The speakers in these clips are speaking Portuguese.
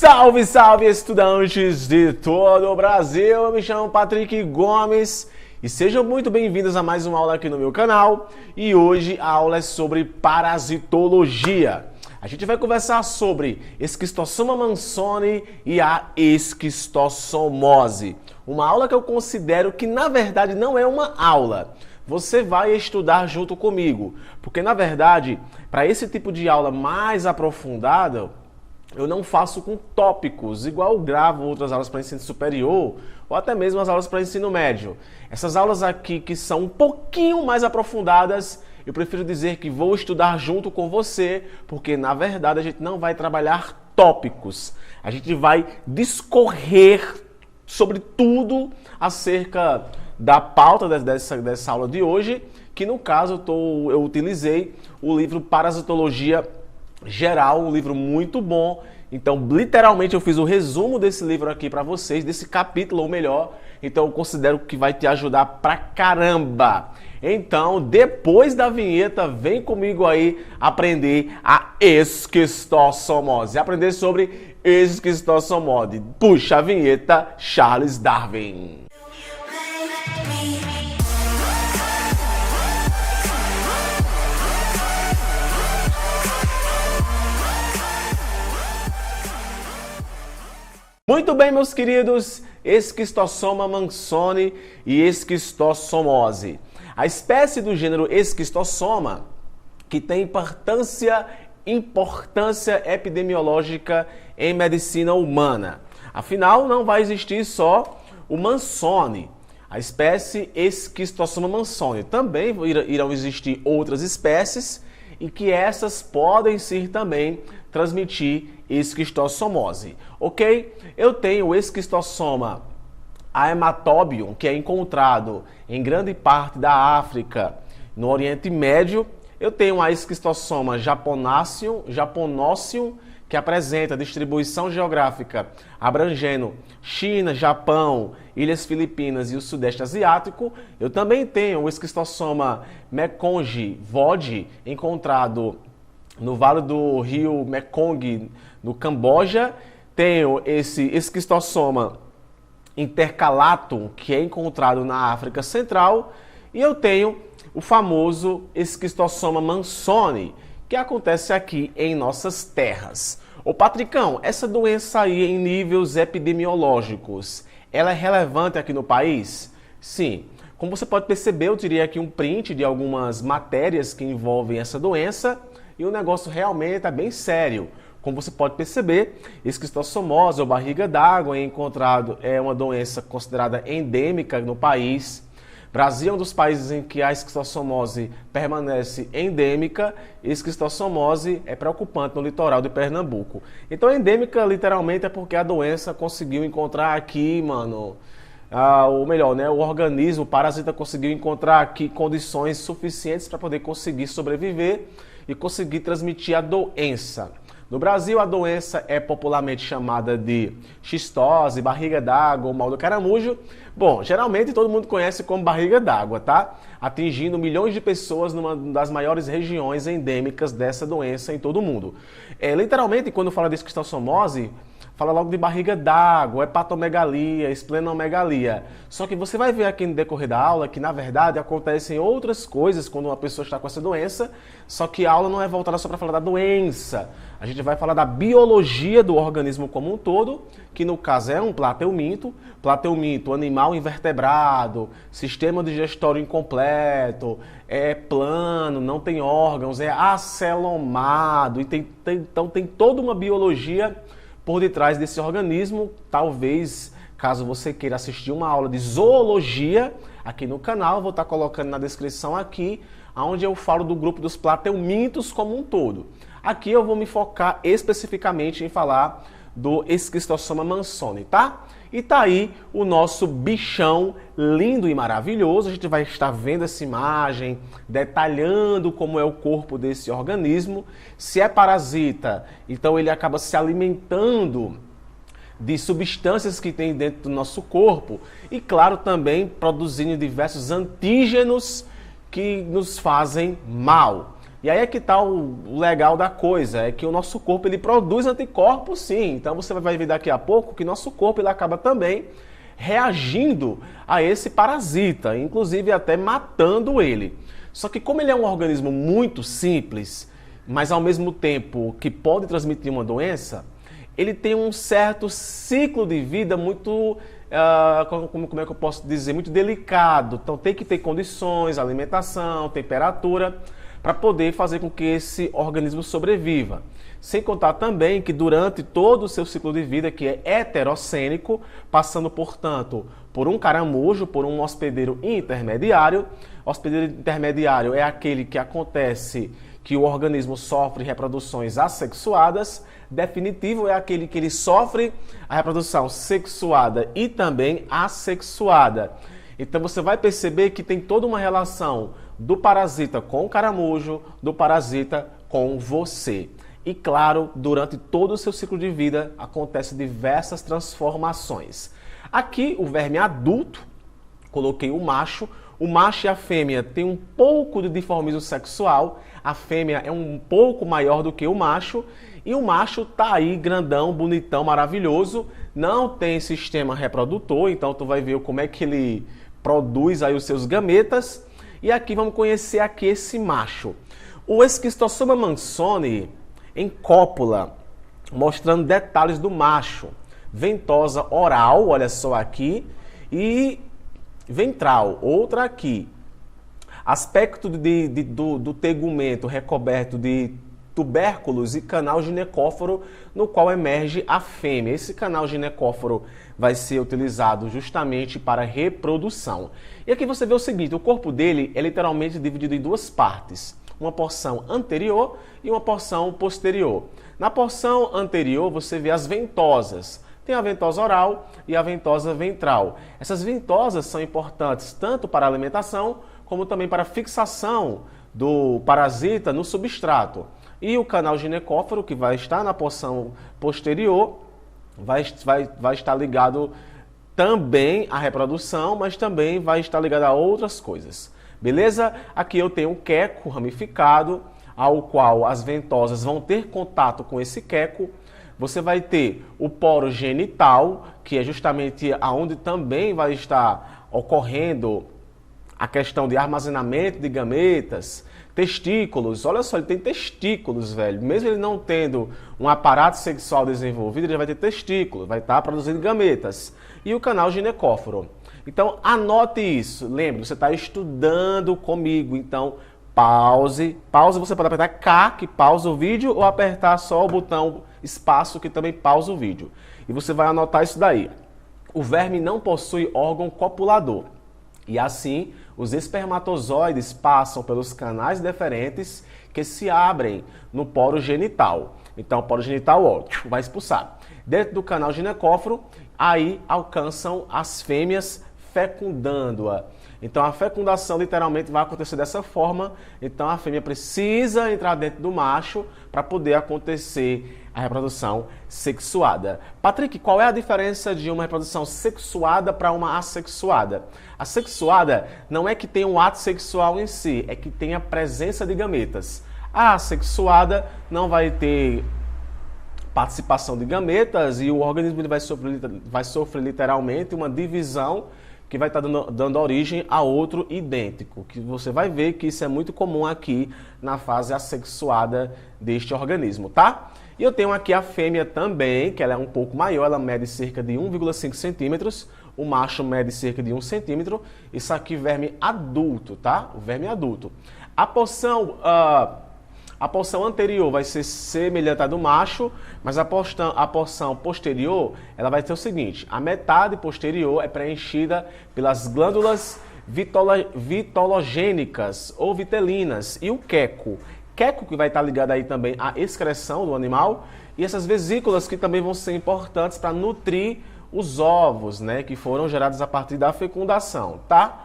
Salve, salve, estudantes de todo o Brasil! Eu me chamo Patrick Gomes e sejam muito bem-vindos a mais uma aula aqui no meu canal. E hoje a aula é sobre parasitologia. A gente vai conversar sobre Esquistossoma mansoni e a esquistossomose. Uma aula que eu considero que, na verdade, não é uma aula. Você vai estudar junto comigo, porque, na verdade, para esse tipo de aula mais aprofundada, eu não faço com tópicos, igual eu gravo outras aulas para ensino superior ou até mesmo as aulas para ensino médio. Essas aulas aqui que são um pouquinho mais aprofundadas, eu prefiro dizer que vou estudar junto com você, porque na verdade a gente não vai trabalhar tópicos. A gente vai discorrer sobre tudo acerca da pauta dessa aula de hoje, que no caso eu utilizei o livro Parasitologia Geral, um livro muito bom. Então, literalmente, eu fiz o resumo desse livro aqui para vocês, desse capítulo, ou melhor. Então, eu considero que vai te ajudar pra caramba. Então, depois da vinheta, vem comigo aí aprender a esquistossomose. Aprender sobre esquistossomose. Puxa a vinheta, Charles Darwin. Muito bem, meus queridos, Esquistossoma mansoni e esquistossomose. A espécie do gênero Esquistossoma, que tem importância epidemiológica em medicina humana. Afinal, não vai existir só o mansoni, a espécie Esquistossoma mansoni. Também irão existir outras espécies e que essas podem sim também transmitir esquistossomose, ok? Eu tenho o Esquistossoma haematobium, que é encontrado em grande parte da África, no Oriente Médio. Eu tenho a Esquistossoma japonáceum, que apresenta distribuição geográfica abrangendo China, Japão, Ilhas Filipinas e o Sudeste Asiático. Eu também tenho o Esquistossoma Mekong Vod, encontrado no Vale do Rio Mekong, no Camboja. Tenho esse Esquistossoma intercalatum, que é encontrado na África Central. E eu tenho o famoso Esquistossoma mansoni, que acontece aqui em nossas terras. Ô Patricão, essa doença aí em níveis epidemiológicos, ela é relevante aqui no país? Sim. Como você pode perceber, eu tirei aqui um print de algumas matérias que envolvem essa doença e o negócio realmente é bem sério. Como você pode perceber, esquistossomose ou barriga d'água é uma doença considerada endêmica no país. Brasil é um dos países em que a esquistossomose permanece endêmica. Esquistossomose é preocupante no litoral de Pernambuco. Então, endêmica literalmente é porque a doença conseguiu encontrar aqui, ou melhor, né, o organismo, o parasita conseguiu encontrar aqui condições suficientes para poder conseguir sobreviver e conseguir transmitir a doença. No Brasil, a doença é popularmente chamada de xistose, barriga d'água ou mal do caramujo. Bom, geralmente todo mundo conhece como barriga d'água, tá? Atingindo milhões de pessoas numa das maiores regiões endêmicas dessa doença em todo o mundo. Literalmente, quando fala de esquistossomose, fala logo de barriga d'água, hepatomegalia, esplenomegalia. Só que você vai ver aqui no decorrer da aula que, na verdade, acontecem outras coisas quando uma pessoa está com essa doença, só que a aula não é voltada só para falar da doença. A gente vai falar da biologia do organismo como um todo, que no caso é um plateuminto, animal invertebrado, sistema digestório incompleto, é plano, não tem órgãos, é acelomado, e então tem toda uma biologia por detrás desse organismo. Talvez, caso você queira assistir uma aula de zoologia aqui no canal, eu vou estar colocando na descrição aqui, onde eu falo do grupo dos plateumintos como um todo. Aqui eu vou me focar especificamente em falar do Esquistossoma mansoni, tá? E tá aí o nosso bichão lindo e maravilhoso. A gente vai estar vendo essa imagem, detalhando como é o corpo desse organismo. Se é parasita, então ele acaba se alimentando de substâncias que tem dentro do nosso corpo e, claro, também produzindo diversos antígenos que nos fazem mal. E aí é que está o legal da coisa, é que o nosso corpo ele produz anticorpos sim. Então você vai ver daqui a pouco que nosso corpo ele acaba também reagindo a esse parasita, inclusive até matando ele. Só que como ele é um organismo muito simples, mas ao mesmo tempo que pode transmitir uma doença, ele tem um certo ciclo de vida muito, como é que eu posso dizer, muito delicado. Então tem que ter condições, alimentação, temperatura, para poder fazer com que esse organismo sobreviva. Sem contar também que durante todo o seu ciclo de vida, que é heterocênico, passando, portanto, por um caramujo, por um hospedeiro intermediário. Hospedeiro intermediário é aquele que acontece que o organismo sofre reproduções assexuadas. Definitivo é aquele que ele sofre a reprodução sexuada e também assexuada. Então você vai perceber que tem toda uma relação do parasita com o caramujo, do parasita com você. E claro, durante todo o seu ciclo de vida acontecem diversas transformações. Aqui o verme adulto, coloquei o macho. O macho e a fêmea têm um pouco de dimorfismo sexual. A fêmea é um pouco maior do que o macho. E o macho tá aí grandão, bonitão, maravilhoso. Não tem sistema reprodutor, então tu vai ver como é que ele produz aí os seus gametas. E aqui vamos conhecer aqui esse macho. O Esquistossoma mansoni em cópula, mostrando detalhes do macho. Ventosa oral, olha só aqui, e ventral, outra aqui. Aspecto do tegumento recoberto de tubérculos e canal ginecóforo, no qual emerge a fêmea. Esse canal ginecóforo vai ser utilizado justamente para reprodução. E aqui você vê o seguinte, o corpo dele é literalmente dividido em duas partes. Uma porção anterior e uma porção posterior. Na porção anterior você vê as ventosas. Tem a ventosa oral e a ventosa ventral. Essas ventosas são importantes tanto para a alimentação como também para a fixação do parasita no substrato. E o canal ginecóforo, que vai estar na porção posterior, vai estar ligado também à reprodução, mas também vai estar ligado a outras coisas. Beleza? Aqui eu tenho um queco ramificado, ao qual as ventosas vão ter contato com esse queco. Você vai ter o poro genital, que é justamente aonde também vai estar ocorrendo a questão de armazenamento de gametas. Testículos, olha só, ele tem testículos, velho. Mesmo ele não tendo um aparato sexual desenvolvido, ele vai ter testículos, vai estar produzindo gametas. E o canal ginecóforo. Então, anote isso. Lembre, você está estudando comigo. Então, pause. Pause, você pode apertar K, que pausa o vídeo, ou apertar só o botão espaço, que também pausa o vídeo. E você vai anotar isso daí. O verme não possui órgão copulador. E assim, os espermatozoides passam pelos canais deferentes que se abrem no poro genital. Então, o poro genital, ó, vai expulsar. Dentro do canal ginecóforo, aí alcançam as fêmeas fecundando-a. Então, a fecundação literalmente vai acontecer dessa forma. Então, a fêmea precisa entrar dentro do macho para poder acontecer a reprodução sexuada. Patrick, qual é a diferença de uma reprodução sexuada para uma assexuada? A sexuada não é que tenha um ato sexual em si, é que tem a presença de gametas. A assexuada não vai ter participação de gametas e o organismo ele vai sofrer literalmente uma divisão que vai estar dando origem a outro idêntico, que você vai ver que isso é muito comum aqui na fase assexuada deste organismo, tá? E eu tenho aqui a fêmea também, que ela é um pouco maior, ela mede cerca de 1,5 centímetros, o macho mede cerca de 1 centímetro, isso aqui verme adulto, tá? O verme adulto. A porção anterior vai ser semelhante à do macho, mas a porção posterior ela vai ter o seguinte, a metade posterior é preenchida pelas glândulas vitologênicas ou vitelinas e o queco. Queco que vai estar ligado aí também à excreção do animal e essas vesículas que também vão ser importantes para nutrir os ovos, né, que foram gerados a partir da fecundação, tá?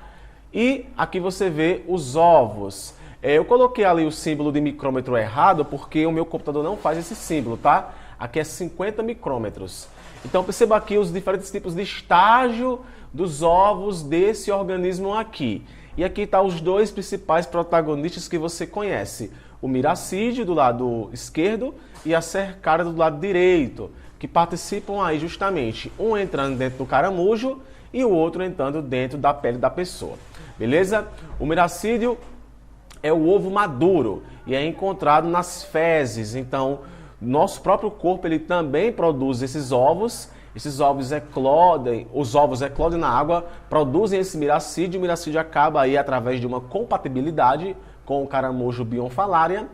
E aqui você vê os ovos. Eu coloquei ali o símbolo de micrômetro errado porque o meu computador não faz esse símbolo, tá? Aqui é 50 micrômetros. Então perceba aqui os diferentes tipos de estágio dos ovos desse organismo aqui. E aqui estão os dois principais protagonistas que você conhece. o miracídio do lado esquerdo e a cercária do lado direito, que participam aí justamente, um entrando dentro do caramujo e o outro entrando dentro da pele da pessoa. Beleza? O miracídio é o ovo maduro e é encontrado nas fezes. Então, nosso próprio corpo ele também produz esses ovos. Esses ovos eclodem, os ovos eclodem na água, produzem esse miracídio. O miracídio acaba aí através de uma compatibilidade com o caramujo Bionfalaria,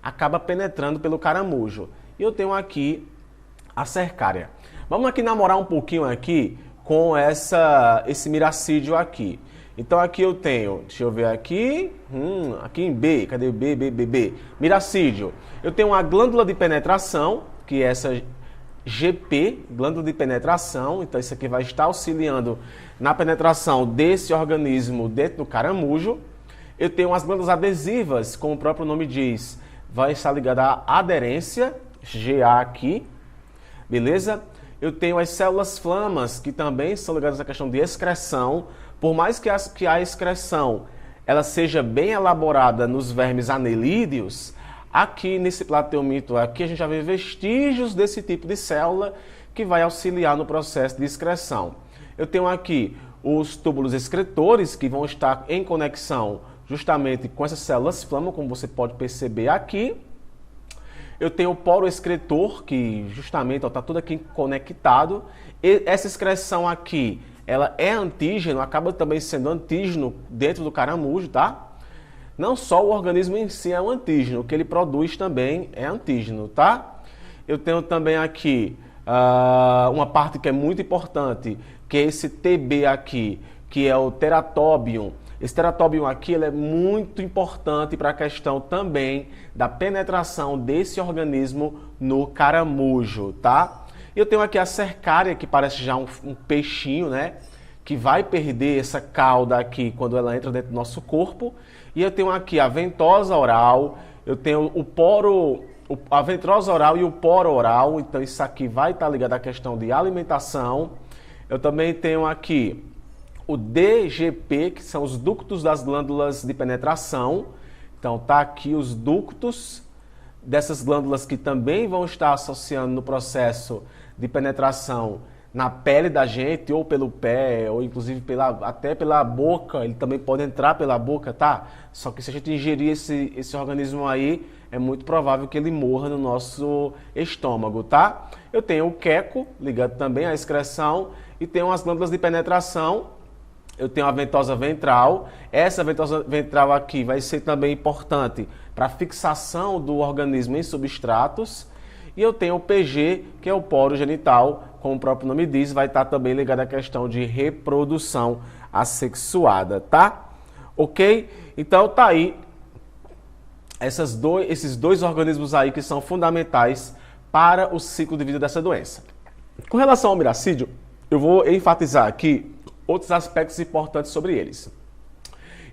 acaba penetrando pelo caramujo. E eu tenho aqui a cercária. Vamos aqui namorar um pouquinho aqui com esse miracídio aqui. Então aqui eu tenho, deixa eu ver aqui, aqui em B, cadê o B? Miracídio. Eu tenho uma glândula de penetração, que é essa GP, glândula de penetração. Então isso aqui vai estar auxiliando na penetração desse organismo dentro do caramujo. Eu tenho as glândulas adesivas, como o próprio nome diz, vai estar ligada à aderência, GA aqui, beleza? Eu tenho as células flamas, que também são ligadas à questão de excreção. Por mais que a excreção ela seja bem elaborada nos vermes anelídeos, aqui nesse plateomito aqui a gente já vê vestígios desse tipo de célula que vai auxiliar no processo de excreção. Eu tenho aqui os túbulos excretores, que vão estar em conexão justamente com essas células flama, como você pode perceber aqui. Eu tenho o poro excretor, que justamente está tudo aqui conectado. E essa excreção aqui, ela é antígeno, acaba também sendo antígeno dentro do caramujo, tá? Não só o organismo em si é um antígeno, o que ele produz também é antígeno, tá? Eu tenho também aqui uma parte que é muito importante, que é esse TB aqui, que é o Teratobium. Esse Teratobium aqui ele é muito importante para a questão também da penetração desse organismo no caramujo, tá? Eu tenho aqui a cercária, que parece já um peixinho, né? Que vai perder essa cauda aqui quando ela entra dentro do nosso corpo. E eu tenho aqui a ventosa oral, eu tenho a ventrosa oral e o poro oral. Então isso aqui vai estar ligado à questão de alimentação. Eu também tenho aqui o DGP, que são os ductos das glândulas de penetração. Então tá aqui os ductos dessas glândulas que também vão estar associando no processo de penetração na pele da gente, ou pelo pé, ou inclusive até pela boca. Ele também pode entrar pela boca, tá? Só que se a gente ingerir esse organismo aí, é muito provável que ele morra no nosso estômago, tá? Eu tenho o queco, ligado também à excreção, e tenho as glândulas de penetração. Eu tenho a ventosa ventral. Essa ventosa ventral aqui vai ser também importante para a fixação do organismo em substratos. E eu tenho o PG, que é o poro genital, como o próprio nome diz, vai estar também ligado à questão de reprodução assexuada, tá? Ok? Então tá aí esses dois organismos aí que são fundamentais para o ciclo de vida dessa doença. Com relação ao miracídio, eu vou enfatizar aqui outros aspectos importantes sobre eles.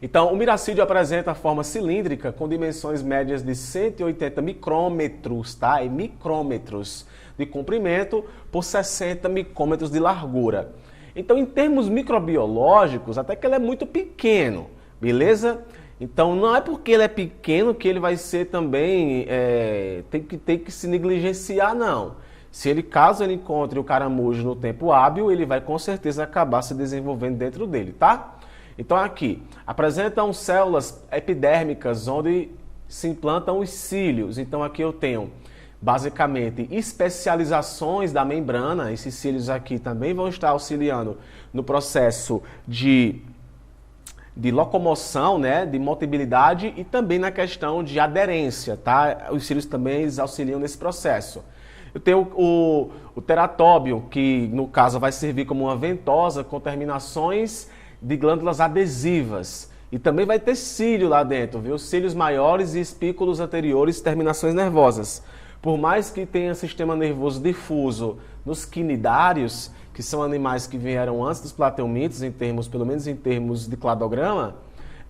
Então, o miracídio apresenta a forma cilíndrica com dimensões médias de 180 micrômetros, tá? E micrômetros de comprimento por 60 micrômetros de largura. Então, em termos microbiológicos, até que ele é muito pequeno, beleza? Então, não é porque ele é pequeno que ele vai ser também, tem que se negligenciar, não. Caso ele encontre o caramujo no tempo hábil, ele vai com certeza acabar se desenvolvendo dentro dele, tá? Então aqui, apresentam células epidérmicas onde se implantam os cílios. Então aqui eu tenho basicamente especializações da membrana. Esses cílios aqui também vão estar auxiliando no processo de locomoção, né, de motilidade e também na questão de aderência, tá? Os cílios também auxiliam nesse processo. Eu tenho o Teratobium, que no caso vai servir como uma ventosa com terminações de glândulas adesivas. E também vai ter cílio lá dentro, viu? Cílios maiores e espículos anteriores, terminações nervosas. Por mais que tenha sistema nervoso difuso nos quinidários, que são animais que vieram antes dos plateumintos, pelo menos em termos de cladograma,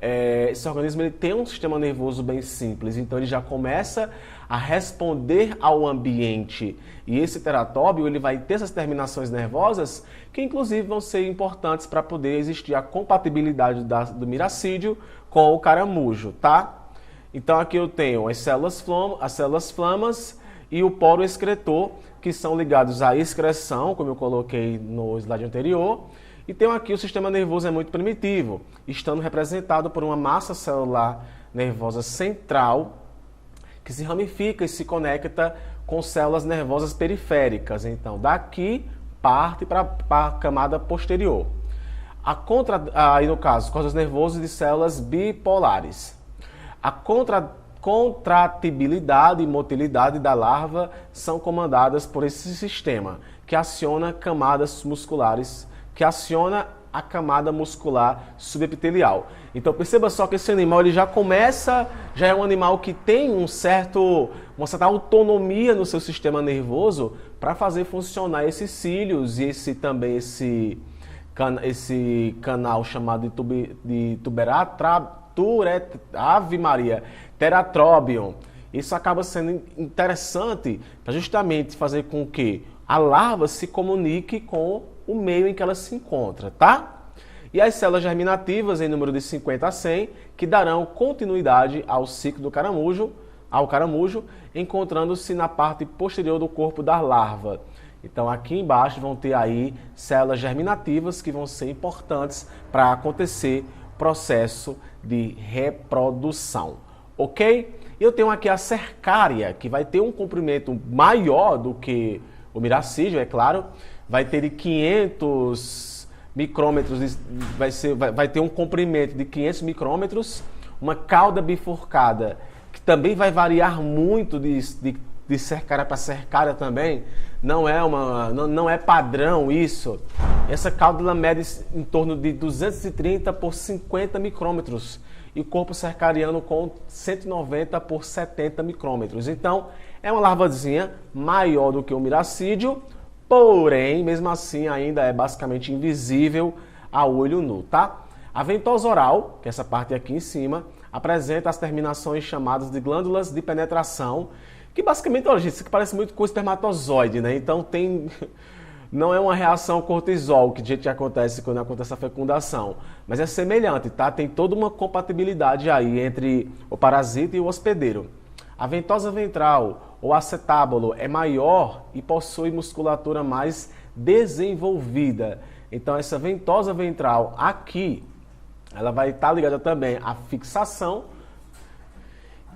esse organismo ele tem um sistema nervoso bem simples, então ele já começa a responder ao ambiente. E esse teratóbio ele vai ter essas terminações nervosas que inclusive vão ser importantes para poder existir a compatibilidade do miracídio com o caramujo, tá? Então aqui eu tenho as células flamas e o poro excretor, que são ligados à excreção, como eu coloquei no slide anterior. E tenho aqui o sistema nervoso é muito primitivo, estando representado por uma massa celular nervosa central, que se ramifica e se conecta com células nervosas periféricas. Então, daqui parte para a camada posterior. Aí, no caso, cordas nervosas de células bipolares. A contratibilidade e motilidade da larva são comandadas por esse sistema, que aciona camadas musculares, que aciona a camada muscular subepitelial. Então perceba só que esse animal ele já é um animal que tem uma certa autonomia no seu sistema nervoso para fazer funcionar esses cílios e esse canal chamado de teratróbion. Isso acaba sendo interessante para justamente fazer com que a larva se comunique com o meio em que ela se encontra, tá? E as células germinativas, em número de 50 a 100, que darão continuidade ao ciclo do caramujo, encontrando-se na parte posterior do corpo da larva. Então aqui embaixo vão ter aí células germinativas que vão ser importantes para acontecer processo de reprodução, ok? Eu tenho aqui a cercária, que vai ter um comprimento maior do que o miracídio, é claro, vai ter de 500 micrômetros, vai ter um comprimento de 500 micrômetros, uma cauda bifurcada, que também vai variar muito de cercária para cercária também, não é padrão isso. Essa cauda ela mede em torno de 230 por 50 micrômetros e corpo cercariano com 190 por 70 micrômetros. Então, é uma larvazinha maior do que o miracídio, porém, mesmo assim, ainda é basicamente invisível a olho nu, tá? A ventosa oral, que é essa parte aqui em cima, apresenta as terminações chamadas de glândulas de penetração, que basicamente, olha gente, isso aqui parece muito com o espermatozoide, né? Então não é uma reação cortisol que acontece quando acontece a fecundação, mas é semelhante, tá? Tem toda uma compatibilidade aí entre o parasita e o hospedeiro. A ventosa ventral ou acetábulo é maior e possui musculatura mais desenvolvida. Então essa ventosa ventral aqui, ela vai estar ligada também à fixação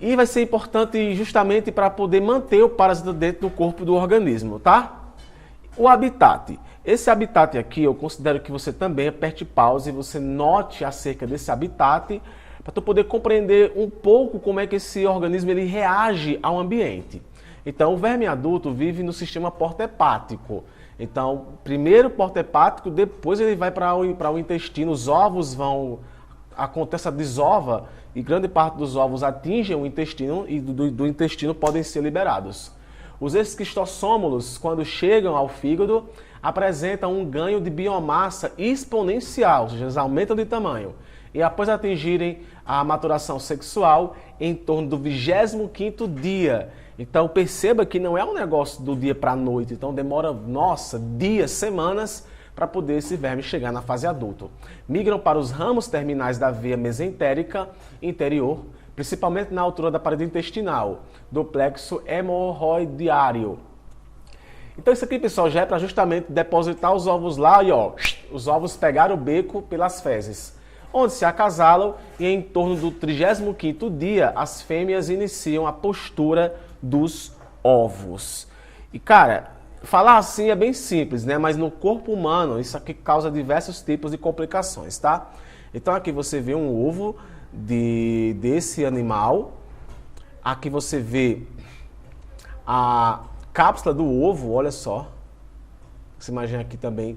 e vai ser importante justamente para poder manter o parasita dentro do corpo do organismo, tá? O habitat. Esse habitat aqui, eu considero que você também aperte pause e você note acerca desse habitat para tu poder compreender um pouco como é que esse organismo ele reage ao ambiente. Então, o verme adulto vive no sistema porta-hepático. Então, primeiro porta-hepático, depois ele vai para o intestino, os ovos acontece a desova e grande parte dos ovos atingem o intestino e do intestino podem ser liberados. Os esquistossômulos, quando chegam ao fígado, apresentam um ganho de biomassa exponencial, ou seja, eles aumentam de tamanho. E após atingirem a maturação sexual, em torno do 25º dia. Então perceba que não é um negócio do dia para a noite, então demora, dias, semanas, para poder esse verme chegar na fase adulta. Migram para os ramos terminais da veia mesentérica interior, principalmente na altura da parede intestinal, do plexo hemorroidiário. Então isso aqui, pessoal, já é para justamente depositar os ovos lá e os ovos pegaram o beco pelas fezes, onde se acasalam e em torno do 35º dia as fêmeas iniciam a postura dos ovos. E cara, falar assim é bem simples, né? Mas no corpo humano isso aqui causa diversos tipos de complicações, tá? Então aqui você vê um ovo desse animal. Aqui você vê a cápsula do ovo, olha só. Você imagina aqui também.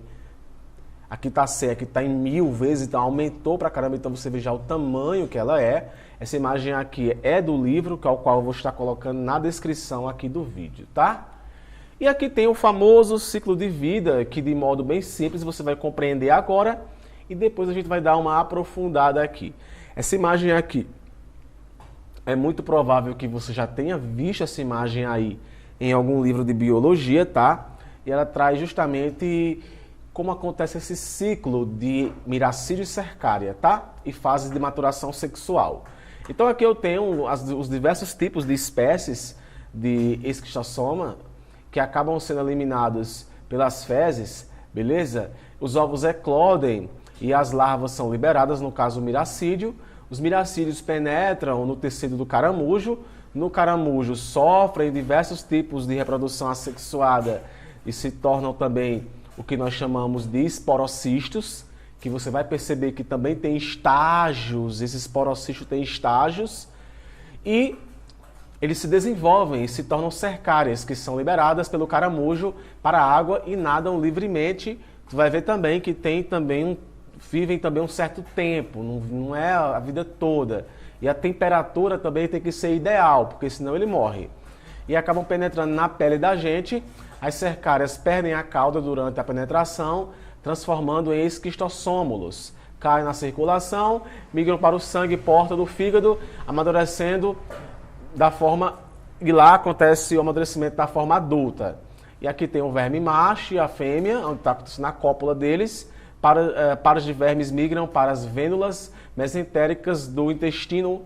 Aqui está 100, aqui está em 1000 vezes, então aumentou pra caramba, então você vê já o tamanho que ela é. Essa imagem aqui é do livro, que é o qual eu vou estar colocando na descrição aqui do vídeo, tá? E aqui tem o famoso ciclo de vida, que de modo bem simples você vai compreender agora e depois a gente vai dar uma aprofundada aqui. Essa imagem aqui, é muito provável que você já tenha visto essa imagem aí em algum livro de biologia, tá? E ela traz justamente como acontece esse ciclo de miracídio e cercária, tá? E fases de maturação sexual. Então aqui eu tenho os diversos tipos de espécies de esquistossoma que acabam sendo eliminados pelas fezes, beleza? Os ovos eclodem e as larvas são liberadas, no caso o miracídio. Os miracídios penetram no tecido do caramujo. No caramujo sofrem diversos tipos de reprodução assexuada e se tornam também o que nós chamamos de esporocistos, que você vai perceber que também tem estágios, esses esporocistos têm estágios, e eles se desenvolvem e se tornam cercárias, que são liberadas pelo caramujo para a água e nadam livremente. Tu vai ver também que vivem também um certo tempo, não é a vida toda. E a temperatura também tem que ser ideal, porque senão ele morre. E acabam penetrando na pele da gente. As cercárias perdem a cauda durante a penetração, transformando em esquistossômulos. Caem na circulação, migram para o sangue, porta do fígado, amadurecendo da forma... E lá acontece o amadurecimento da forma adulta. E aqui tem o verme macho e a fêmea, onde está na cópula deles. Pares de vermes migram para as vênulas mesentéricas do intestino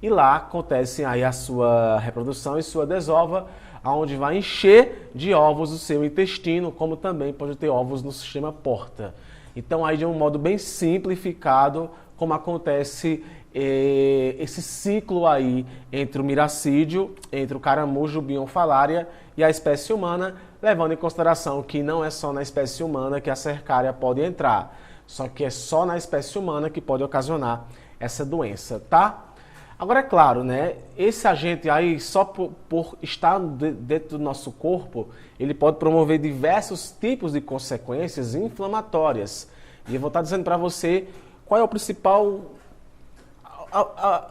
e lá acontece aí a sua reprodução e sua desova, onde vai encher de ovos o seu intestino, como também pode ter ovos no sistema porta. Então aí de um modo bem simplificado, como acontece esse ciclo aí entre o miracídio, entre o caramujo bionfalária e a espécie humana, levando em consideração que não é só na espécie humana que a cercária pode entrar, só que é só na espécie humana que pode ocasionar essa doença, tá? Agora é claro, né? Esse agente aí, só por estar dentro do nosso corpo, ele pode promover diversos tipos de consequências inflamatórias. E eu vou estar dizendo para você qual é o principal...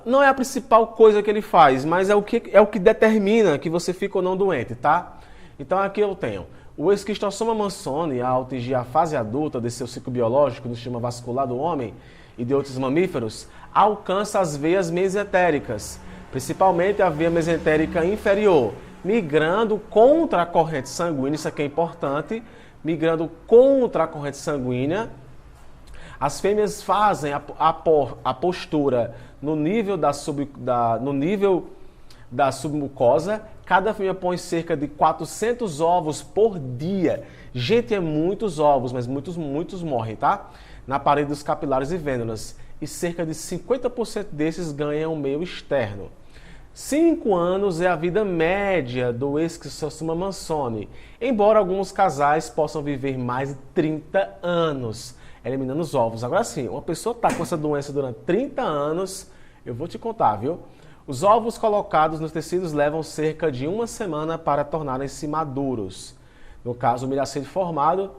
não é a principal coisa que ele faz, mas é o que determina que você fica ou não doente, tá? Então aqui eu tenho o esquistossoma mansoni, ao atingir a fase adulta de seu ciclo biológico no sistema vascular do homem e de outros mamíferos, alcança as veias mesentéricas, principalmente a veia mesentérica inferior, migrando contra a corrente sanguínea, isso aqui é importante, migrando contra a corrente sanguínea. As fêmeas fazem a postura no nível da submucosa. Cada fêmea põe cerca de 400 ovos por dia. Gente, é muitos ovos, mas muitos morrem, tá? Na parede dos capilares e vênulas. E cerca de 50% desses ganham o meio externo. 5 anos é a vida média do esquistossoma mansoni, embora alguns casais possam viver mais de 30 anos, eliminando os ovos. Agora sim, uma pessoa está com essa doença durante 30 anos, eu vou te contar, viu? Os ovos colocados nos tecidos levam cerca de 1 semana para tornarem-se maduros. No caso, o miracídio formado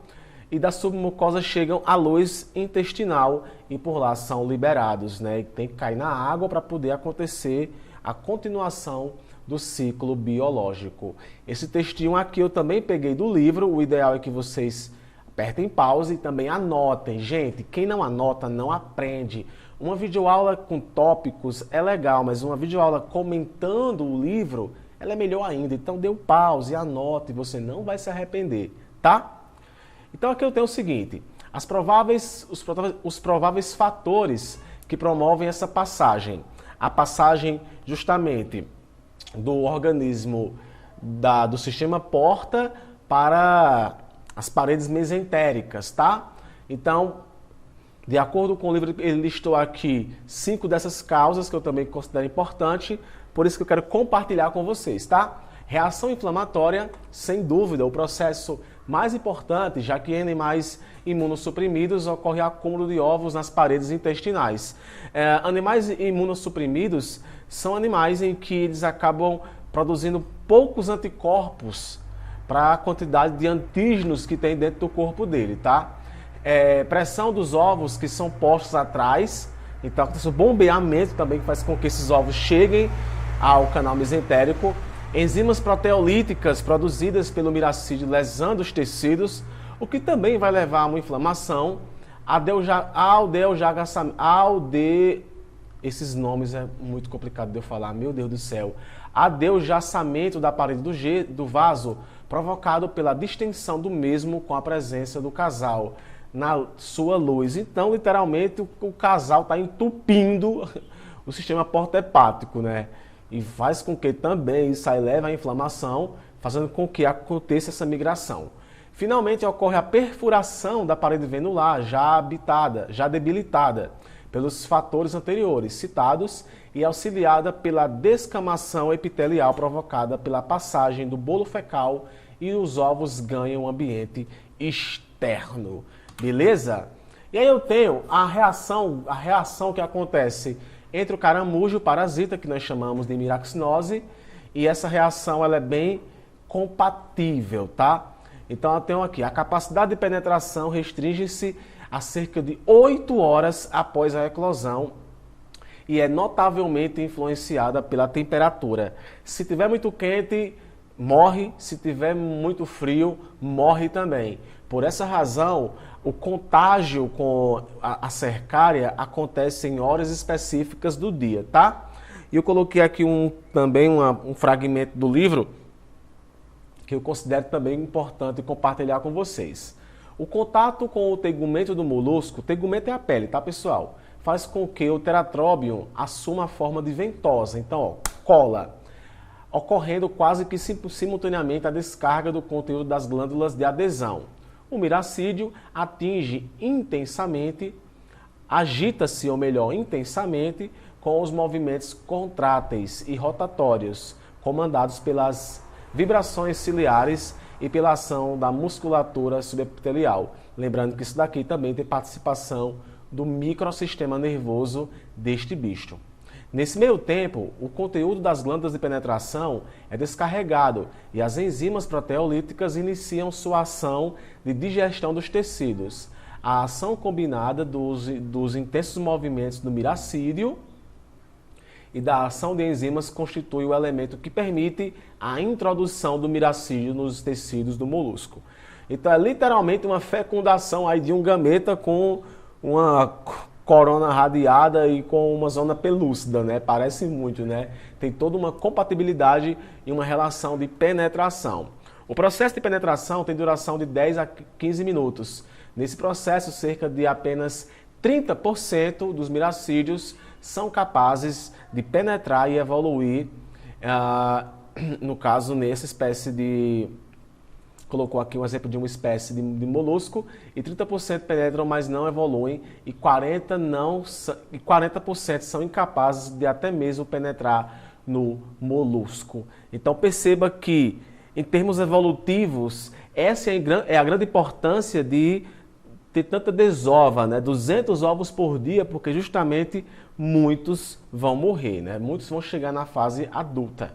e da submucosa chegam à luz intestinal e por lá são liberados, né? E tem que cair na água para poder acontecer a continuação do ciclo biológico. Esse textinho aqui eu também peguei do livro, o ideal é que vocês apertem pause e também anotem. Gente, quem não anota não aprende. Uma videoaula com tópicos é legal, mas uma videoaula comentando o livro, ela é melhor ainda. Então dê um pause, anote, você não vai se arrepender, tá? Então aqui eu tenho o seguinte, os prováveis fatores que promovem essa passagem. A passagem justamente do organismo do sistema porta para as paredes mesentéricas, tá? Então, de acordo com o livro, ele listou aqui 5 dessas causas que eu também considero importante, por isso que eu quero compartilhar com vocês, tá? Reação inflamatória, sem dúvida, o processo mais importante, já que em animais imunossuprimidos ocorre acúmulo de ovos nas paredes intestinais. Animais imunossuprimidos são animais em que eles acabam produzindo poucos anticorpos para a quantidade de antígenos que tem dentro do corpo dele, tá? Pressão dos ovos que são postos atrás, então acontece o bombeamento também que faz com que esses ovos cheguem ao canal mesentérico. Enzimas proteolíticas produzidas pelo miracídio lesando os tecidos, o que também vai levar a uma inflamação. Esses nomes é muito complicado de eu falar, meu Deus do céu. Adeujaçamento da parede do vaso, provocado pela distensão do mesmo com a presença do casal na sua luz. Então, literalmente, o casal está entupindo o sistema porta-hepático, né? E faz com que também isso aí leve à inflamação, fazendo com que aconteça essa migração. Finalmente ocorre a perfuração da parede venular já habitada, já debilitada pelos fatores anteriores citados e auxiliada pela descamação epitelial provocada pela passagem do bolo fecal e os ovos ganham ambiente externo. Beleza? E aí eu tenho a reação que acontece entre o caramujo e o parasita, que nós chamamos de miraxinose, e essa reação ela é bem compatível, tá? Então eu tenho aqui, a capacidade de penetração restringe-se a cerca de 8 horas após a eclosão e é notavelmente influenciada pela temperatura. Se tiver muito quente, morre, se tiver muito frio, morre também. Por essa razão, o contágio com a cercária acontece em horas específicas do dia, tá? E eu coloquei aqui também um fragmento do livro que eu considero também importante compartilhar com vocês. O contato com o tegumento do molusco, o tegumento é a pele, tá pessoal? Faz com que o teratróbium assuma a forma de ventosa, então ó, cola, ocorrendo quase que simultaneamente a descarga do conteúdo das glândulas de adesão. O miracídio atinge intensamente, agita-se, ou melhor, intensamente, com os movimentos contráteis e rotatórios, comandados pelas vibrações ciliares e pela ação da musculatura subepitelial. Lembrando que isso daqui também tem participação do microsistema nervoso deste bicho. Nesse meio tempo, o conteúdo das glândulas de penetração é descarregado e as enzimas proteolíticas iniciam sua ação de digestão dos tecidos. A ação combinada dos intensos movimentos do miracídio e da ação de enzimas constitui o elemento que permite a introdução do miracídio nos tecidos do molusco. Então é literalmente uma fecundação aí de um gameta com uma corona radiada e com uma zona pelúcida, né? Parece muito, né? Tem toda uma compatibilidade e uma relação de penetração. O processo de penetração tem duração de 10 a 15 minutos. Nesse processo, cerca de apenas 30% dos miracídios são capazes de penetrar e evoluir, no caso, nessa espécie de... Colocou aqui um exemplo de uma espécie de molusco, e 30% penetram, mas não evoluem, e 40% são incapazes de até mesmo penetrar no molusco. Então perceba que, em termos evolutivos, essa é a grande importância de ter tanta desova, né? 200 ovos por dia, porque justamente muitos vão morrer, né? Muitos vão chegar na fase adulta.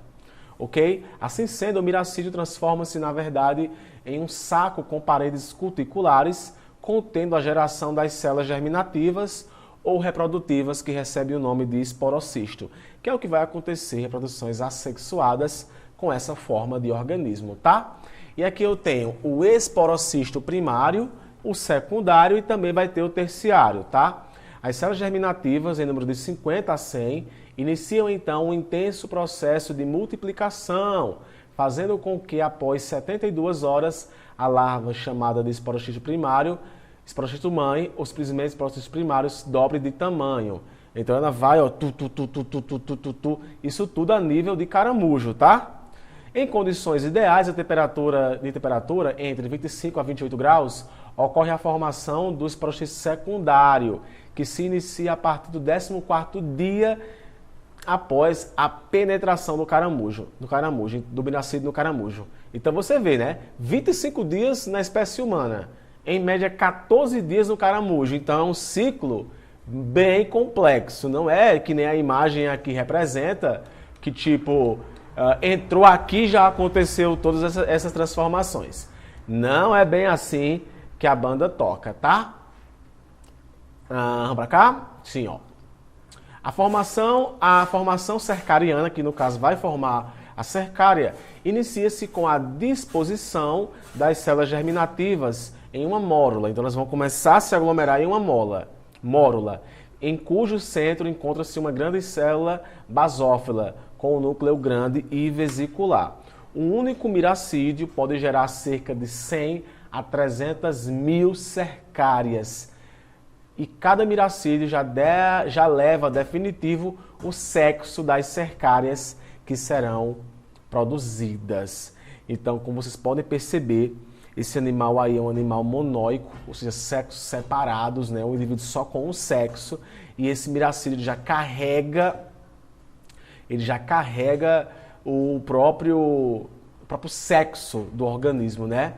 Ok? Assim sendo, o miracídio transforma-se, na verdade, em um saco com paredes cuticulares, contendo a geração das células germinativas ou reprodutivas, que recebe o nome de esporocisto, que é o que vai acontecer em reproduções assexuadas com essa forma de organismo, tá? E aqui eu tenho o esporocisto primário, o secundário e também vai ter o terciário, tá? As células germinativas, em número de 50 a 100, iniciam então um intenso processo de multiplicação, fazendo com que após 72 horas a larva chamada de esporocisto primário, esporocisto mãe, os primeiros esporocitos primários dobre de tamanho. Então ela vai, ó, isso tudo a nível de caramujo, tá? Em condições ideais, a temperatura entre 25 a 28 graus, ocorre a formação do esporocisto secundário, que se inicia a partir do 14º dia após a penetração do miracídio no caramujo. Então você vê, né? 25 dias na espécie humana, em média 14 dias no caramujo. Então é um ciclo bem complexo, não é que nem a imagem aqui representa, que tipo, entrou aqui e já aconteceu todas essas transformações. Não é bem assim que a banda toca, tá? Vamos pra cá? Sim, ó. A formação cercariana, que no caso vai formar a cercária, inicia-se com a disposição das células germinativas em uma mórula. Então elas vão começar a se aglomerar em uma mórula, em cujo centro encontra-se uma grande célula basófila, com o núcleo grande e vesicular. Um único miracídio pode gerar cerca de 100 a 300 mil cercárias. E cada miracídio já leva definitivo o sexo das cercárias que serão produzidas. Então, como vocês podem perceber, esse animal aí é um animal monóico, ou seja, sexos separados, né? Um indivíduo só com um sexo, e esse miracídio já carrega o próprio sexo do organismo, né?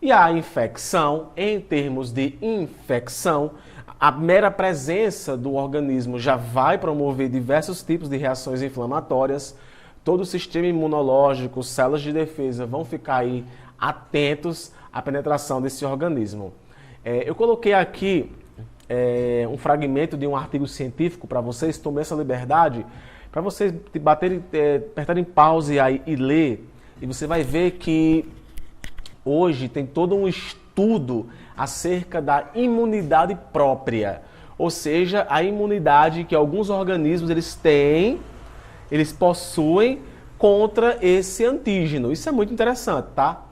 E a infecção, em termos de infecção, a mera presença do organismo já vai promover diversos tipos de reações inflamatórias. Todo o sistema imunológico, células de defesa vão ficar aí atentos à penetração desse organismo. Eu coloquei aqui um fragmento de um artigo científico para vocês, tomei essa liberdade, para vocês apertarem pause aí e ler, e você vai ver que hoje tem todo um estudo acerca da imunidade própria, ou seja, a imunidade que alguns organismos eles possuem contra esse antígeno. Isso é muito interessante, tá?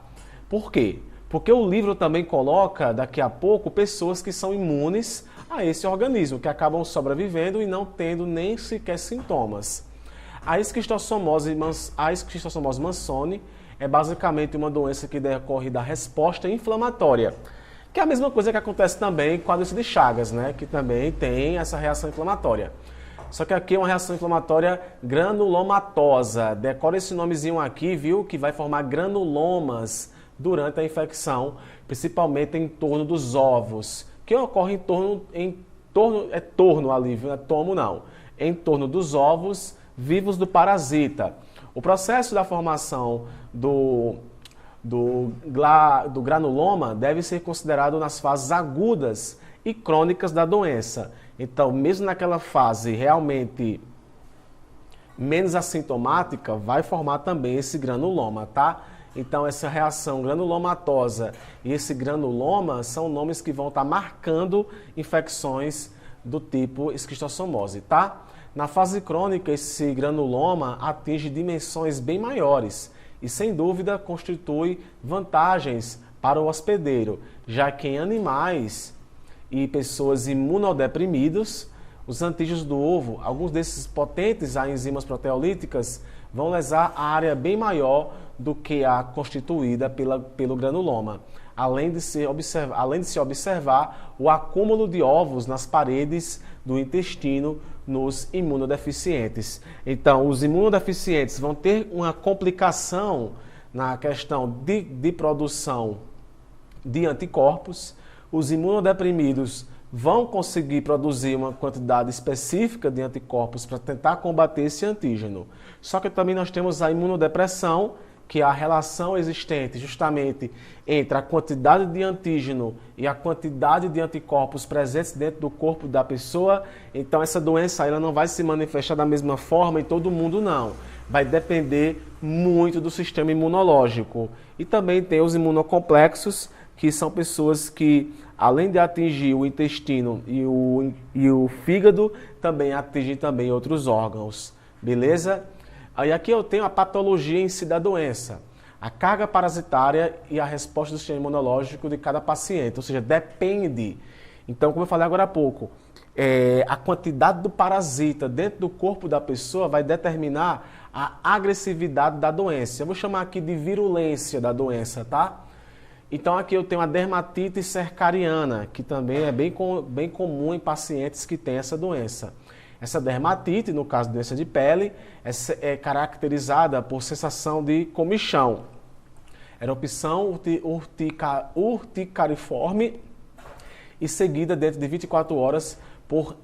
Por quê? Porque o livro também coloca, daqui a pouco, pessoas que são imunes a esse organismo, que acabam sobrevivendo e não tendo nem sequer sintomas. A esquistossomose Mannsoni é basicamente uma doença que decorre da resposta inflamatória, que é a mesma coisa que acontece também com a doença de Chagas, né? Que também tem essa reação inflamatória. Só que aqui é uma reação inflamatória granulomatosa. Decora esse nomezinho aqui, viu? Que vai formar granulomas durante a infecção, principalmente em torno dos ovos, que ocorre em torno ali, viu? Não é tomo não. Em torno dos ovos vivos do parasita. O processo da formação do granuloma deve ser considerado nas fases agudas e crônicas da doença. Então, mesmo naquela fase realmente menos assintomática, vai formar também esse granuloma, tá? Então, essa reação granulomatosa e esse granuloma são nomes que vão estar marcando infecções do tipo esquistossomose, tá? Na fase crônica, esse granuloma atinge dimensões bem maiores e, sem dúvida, constitui vantagens para o hospedeiro, já que em animais e pessoas imunodeprimidos, os antígenos do ovo, alguns desses potentes a enzimas proteolíticas, vão lesar a área bem maior do que a constituída pelo granuloma, além de se observar o acúmulo de ovos nas paredes do intestino nos imunodeficientes. Então, os imunodeficientes vão ter uma complicação na questão de produção de anticorpos. Os imunodeprimidos vão conseguir produzir uma quantidade específica de anticorpos para tentar combater esse antígeno. Só que também nós temos a imunodepressão, que é a relação existente justamente entre a quantidade de antígeno e a quantidade de anticorpos presentes dentro do corpo da pessoa. Então essa doença ela não vai se manifestar da mesma forma em todo mundo, não. Vai depender muito do sistema imunológico. E também tem os imunocomplexos, que são pessoas que, além de atingir o intestino e o fígado, também atingem também outros órgãos. Beleza? Aí aqui eu tenho a patologia em si da doença, a carga parasitária e a resposta do sistema imunológico de cada paciente, ou seja, depende. Então, como eu falei agora há pouco, a quantidade do parasita dentro do corpo da pessoa vai determinar a agressividade da doença. Eu vou chamar aqui de virulência da doença, tá? Então aqui eu tenho a dermatite cercariana, que também é bem comum em pacientes que têm essa doença. Essa dermatite, no caso de doença de pele, é caracterizada por sensação de comichão, erupção urticariforme e seguida dentro de 24 horas por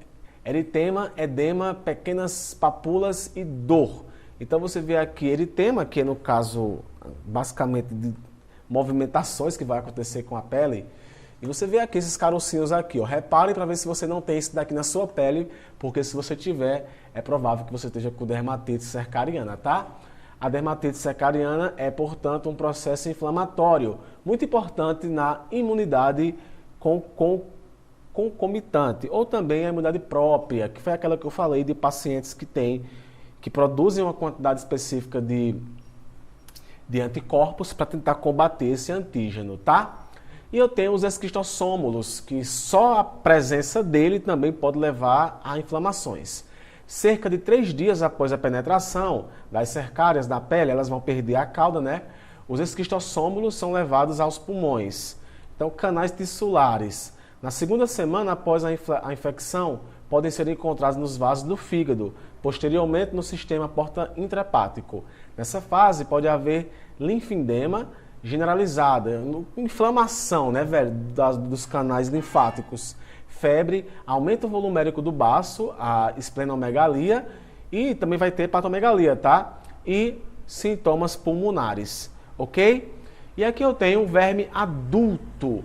eritema, edema, pequenas papulas e dor. Então você vê aqui eritema, que é no caso basicamente de movimentações que vai acontecer com a pele. E você vê aqui esses carocinhos aqui, ó. Reparem para ver se você não tem isso daqui na sua pele, porque se você tiver, é provável que você esteja com dermatite cercariana, tá? A dermatite cercariana é, portanto, um processo inflamatório muito importante na imunidade concomitante, ou também a imunidade própria, que foi aquela que eu falei de pacientes que produzem uma quantidade específica de anticorpos para tentar combater esse antígeno, tá? E eu tenho os esquistossômulos, que só a presença dele também pode levar a inflamações. Cerca de 3 dias após a penetração das cercárias na pele, elas vão perder a cauda, né? Os esquistossômulos são levados aos pulmões. Então, canais tissulares. Na segunda semana após a infecção, podem ser encontrados nos vasos do fígado, posteriormente no sistema porta-intrahepático. Nessa fase, pode haver linfedema generalizada, inflamação, né, velho, dos canais linfáticos, febre, aumento volumérico do baço, a esplenomegalia e também vai ter hepatomegalia, tá? E sintomas pulmonares, ok? E aqui eu tenho o verme adulto.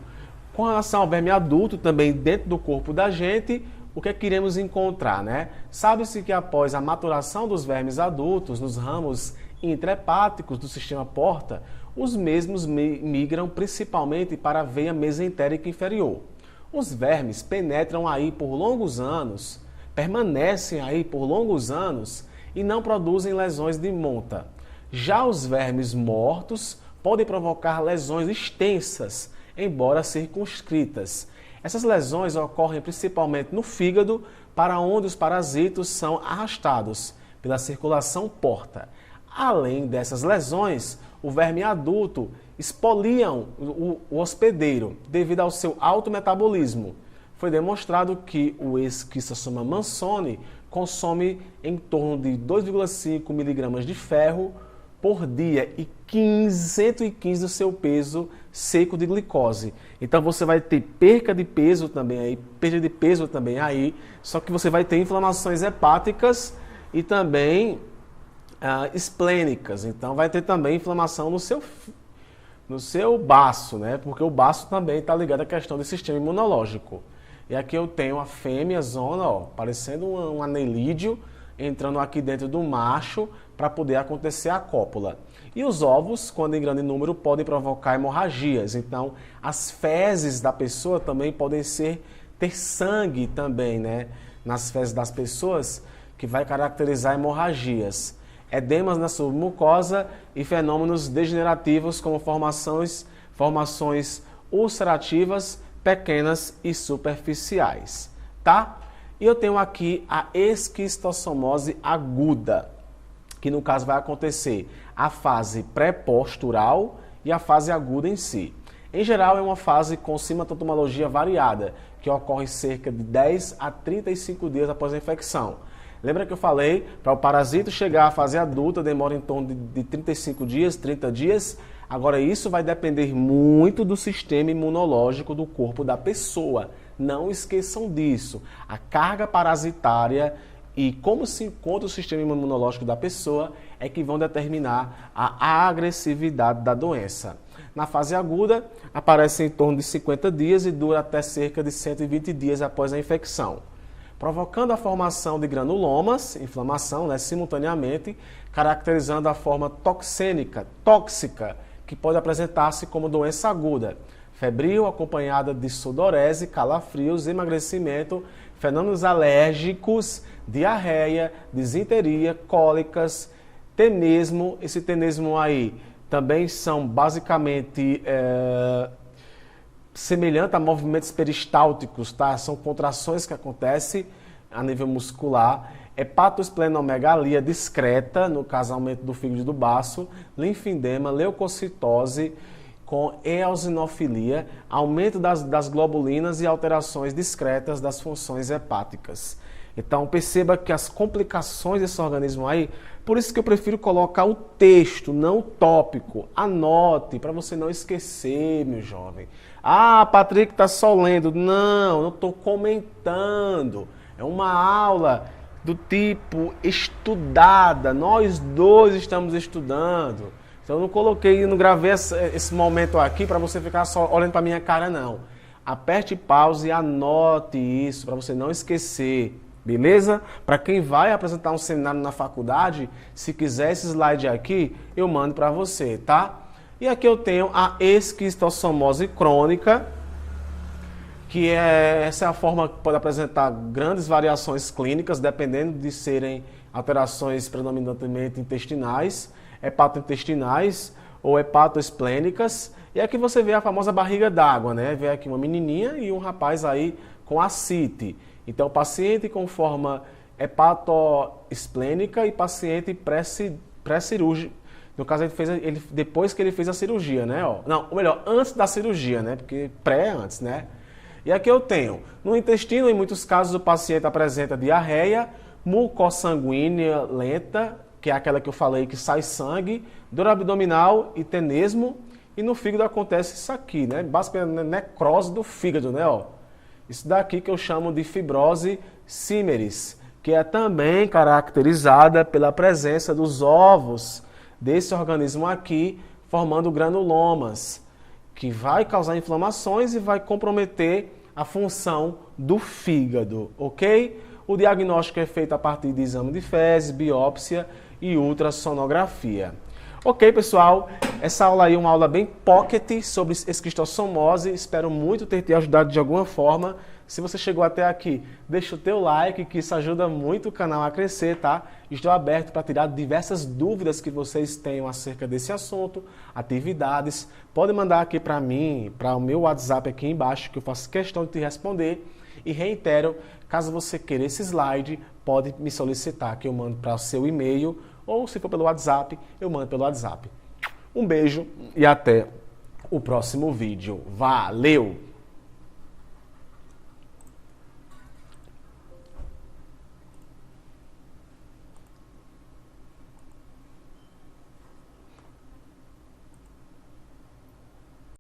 Com relação ao verme adulto, também dentro do corpo da gente, o que é que iremos encontrar, né? Sabe-se que após a maturação dos vermes adultos nos ramos intrahepáticos do sistema porta, os mesmos migram principalmente para a veia mesentérica inferior. Os vermes penetram aí por longos anos, permanecem aí por longos anos e não produzem lesões de monta. Já os vermes mortos podem provocar lesões extensas, embora circunscritas. Essas lesões ocorrem principalmente no fígado, para onde os parasitos são arrastados pela circulação porta. Além dessas lesões, o verme adulto expoliam o hospedeiro devido ao seu alto metabolismo. Foi demonstrado que o Esquistossoma mannsoni consome em torno de 2,5 mg de ferro por dia e 115 do seu peso seco de glicose. Então você vai ter perda de peso também aí, só que você vai ter inflamações hepáticas e também esplênicas. Então vai ter também inflamação no seu baço, né? Porque o baço também está ligado à questão do sistema imunológico. E aqui eu tenho a fêmea zona, ó, parecendo um anelídeo, entrando aqui dentro do macho para poder acontecer a cópula. E os ovos, quando em grande número, podem provocar hemorragias. Então, as fezes da pessoa também podem ter sangue também, né? Nas fezes das pessoas, que vai caracterizar hemorragias. Edemas na submucosa e fenômenos degenerativos como formações ulcerativas pequenas e superficiais, tá? E eu tenho aqui a esquistossomose aguda, que no caso vai acontecer a fase pré-postural e a fase aguda em si. Em geral, é uma fase com sintomatologia variada, que ocorre cerca de 10 a 35 dias após a infecção. Lembra que eu falei, para o parasito chegar à fase adulta, demora em torno de 35 dias, 30 dias. Agora, isso vai depender muito do sistema imunológico do corpo da pessoa. Não esqueçam disso. A carga parasitária e como se encontra o sistema imunológico da pessoa é que vão determinar a agressividade da doença. Na fase aguda, aparece em torno de 50 dias e dura até cerca de 120 dias após a infecção, provocando a formação de granulomas, inflamação, né, simultaneamente, caracterizando a forma tóxica, que pode apresentar-se como doença aguda, febril, acompanhada de sudorese, calafrios, emagrecimento, fenômenos alérgicos, diarreia, disenteria, cólicas, tenesmo. Esse tenesmo aí também são basicamente semelhantes a movimentos peristálticos, tá? São contrações que acontecem a nível muscular. Hepatoesplenomegalia discreta, no caso aumento do fígado e do baço, linfedema, leucocitose com eosinofilia, aumento das globulinas e alterações discretas das funções hepáticas. Então perceba que as complicações desse organismo aí, por isso que eu prefiro colocar o texto, não o tópico. Anote, para você não esquecer, meu jovem. Ah, Patrick está só lendo. Não estou comentando. É uma aula do tipo estudada. Nós dois estamos estudando. Então eu não coloquei, não gravei esse momento aqui para você ficar só olhando para minha cara, não. Aperte pause e anote isso para você não esquecer. Beleza? Para quem vai apresentar um seminário na faculdade, se quiser esse slide aqui, eu mando para você, tá? E aqui eu tenho a esquistossomose crônica, que essa é a forma que pode apresentar grandes variações clínicas, dependendo de serem alterações predominantemente intestinais, hepatointestinais ou hepatoesplênicas. E aqui você vê a famosa barriga d'água, né? Vê aqui uma menininha e um rapaz aí com ascite. Então, o paciente com forma hepatoesplênica e paciente pré-cirúrgico. No caso, depois que ele fez a cirurgia, né? Ó. Não, ou melhor, antes da cirurgia, né? Porque pré é antes, né? E aqui eu tenho, no intestino, em muitos casos, o paciente apresenta diarreia, mucossanguínea lenta, que é aquela que eu falei que sai sangue, dor abdominal e tenesmo, e no fígado acontece isso aqui, né? Basicamente, necrose do fígado, né? Ó. Isso daqui que eu chamo de fibrose Siemens, que é também caracterizada pela presença dos ovos desse organismo aqui, formando granulomas, que vai causar inflamações e vai comprometer a função do fígado, ok? O diagnóstico é feito a partir de exame de fezes, biópsia e ultrassonografia. Ok, pessoal, essa aula aí é uma aula bem pocket sobre esquistossomose. Espero muito ter te ajudado de alguma forma. Se você chegou até aqui, deixa o teu like, que isso ajuda muito o canal a crescer, tá? Estou aberto para tirar diversas dúvidas que vocês tenham acerca desse assunto, atividades. Pode mandar aqui para mim, para o meu WhatsApp aqui embaixo, que eu faço questão de te responder. E reitero, caso você queira esse slide, pode me solicitar, que eu mando para o seu e-mail, ou se for pelo WhatsApp, eu mando pelo WhatsApp. Um beijo e até o próximo vídeo. Valeu!